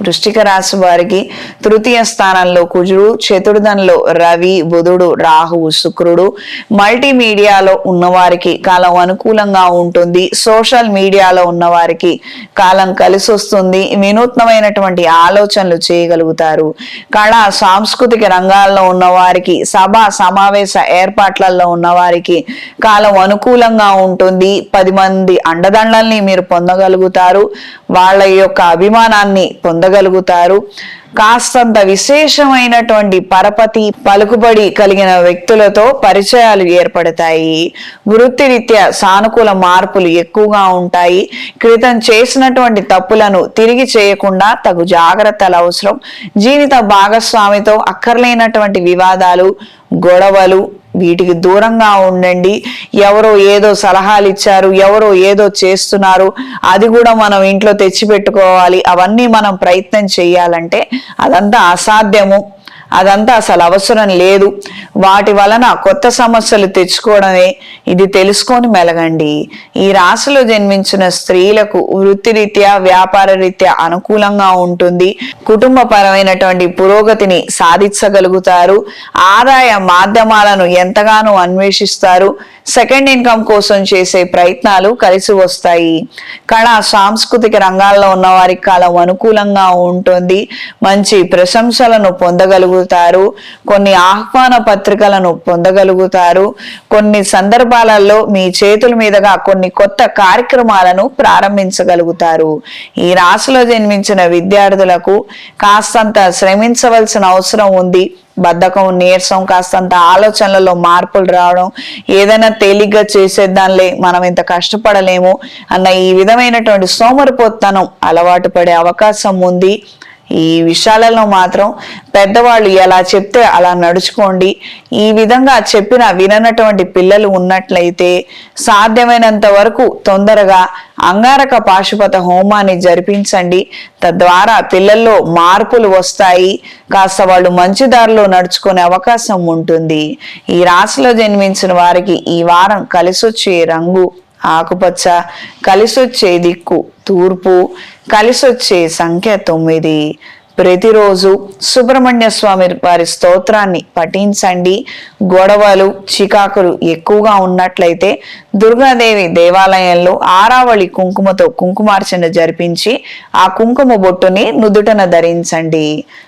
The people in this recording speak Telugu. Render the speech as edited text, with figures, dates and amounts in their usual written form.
వృశ్చిక రాశి వారికి తృతీయ స్థానంలో కుజుడు, చతుర్థంలో రవి, బుధుడు, రాహువు, శుక్రుడు. మల్టీమీడియాలో ఉన్నవారికి కాలం అనుకూలంగా ఉంటుంది. సోషల్ మీడియాలో ఉన్నవారికి కాలం కలిసి వస్తుంది. వినూత్నమైనటువంటి ఆలోచనలు చేయగలుగుతారు. కళా సాంస్కృతిక రంగాల్లో ఉన్నవారికి, సభా సమావేశ ఏర్పాట్లలో ఉన్నవారికి కాలం అనుకూలంగా ఉంటుంది. 10 మంది అండదండల్ని మీరు పొందగలుగుతారు. వాళ్ళ యొక్క అభిమానాన్ని పొందగలుగుతారు. కాస్తంత విశేషమైనటువంటి పరపతి పలుకుబడి కలిగిన వ్యక్తులతో పరిచయాలు ఏర్పడతాయి. వృత్తిరీత్యా సానుకూల మార్పులు ఎక్కువగా ఉంటాయి. క్రితం చేసినటువంటి తప్పులను తిరిగి చేయకుండా తగు జాగ్రత్తలు అవసరం. జీవిత భాగస్వామితో అక్కర్లేనటువంటి వివాదాలు, గొడవలు వీటికి దూరంగా ఉండండి. ఎవరో ఏదో సలహాలు ఇచ్చారు, ఎవరో ఏదో చేస్తున్నారు, అది కూడా మనం ఇంట్లో తెచ్చిపెట్టుకోవాలి, అవన్నీ మనం ప్రయత్నం చేయాలంటే అదంతా అసాధ్యము. అదంతా అసలు అవసరం లేదు. వాటి వలన కొత్త సమస్యలు తెచ్చుకోవడమే. ఇది తెలుసుకొని మెలగండి. ఈ రాశిలో జన్మించిన స్త్రీలకు వృత్తిరీత్యా, వ్యాపార రీత్యా అనుకూలంగా ఉంటుంది. కుటుంబపరమైనటువంటి పురోగతిని సాధించగలుగుతారు. ఆదాయ మాధ్యమాలను ఎంతగానో అన్వేషిస్తారు. సెకండ్ ఇన్కమ్ కోసం చేసే ప్రయత్నాలు కలిసి వస్తాయి. కళా సాంస్కృతిక రంగాల్లో ఉన్న వారికి కాలం అనుకూలంగా ఉంటుంది. మంచి ప్రశంసలను పొందగలుగుతారు. కొన్ని ఆహ్వాన పత్రికలను పొందగలుగుతారు. కొన్ని సందర్భాలలో మీ చేతుల మీదుగా కొన్ని కొత్త కార్యక్రమాలను ప్రారంభించగలుగుతారు. ఈ రాశిలో జన్మించిన విద్యార్థులకు కాస్తంత శ్రమించవలసిన అవసరం ఉంది. బద్ధకం, నీరసం, కాస్తంత ఆలోచనలలో మార్పులు రావడం, ఏదైనా తేలిగ్గా చేసేద్దాంలే, మనం ఇంత కష్టపడలేము అన్న ఈ విధమైనటువంటి సోమరిపోతనం అలవాటు పడే అవకాశం ఉంది. ఈ విషయాలలో మాత్రం పెద్దవాళ్ళు ఎలా చెప్తే అలా నడుచుకోండి. ఈ విధంగా చెప్పిన విననటువంటి పిల్లలు ఉన్నట్లయితే సాధ్యమైనంత వరకు తొందరగా అంగారక పాశుపత హోమాన్ని జరిపించండి. తద్వారా పిల్లల్లో మార్పులు వస్తాయి. కాస్త వాళ్ళు మంచి దారిలో నడుచుకునే అవకాశం ఉంటుంది. ఈ రాశిలో జన్మించిన వారికి ఈ వారం కలిసొచ్చే రంగు ఆకుపచ్చ, కలిసొచ్చే దిక్కు తూర్పు, కలిసొచ్చే సంఖ్య 9. ప్రతిరోజు సుబ్రహ్మణ్య స్వామి వారి స్తోత్రాన్ని పఠించండి. గొడవలు, చికాకులు ఎక్కువగా ఉన్నట్లయితే దుర్గాదేవి దేవాలయంలో ఆరావళి కుంకుమతో కుంకుమార్చన జరిపించి ఆ కుంకుమ బొట్టుని నుదుటన ధరించండి.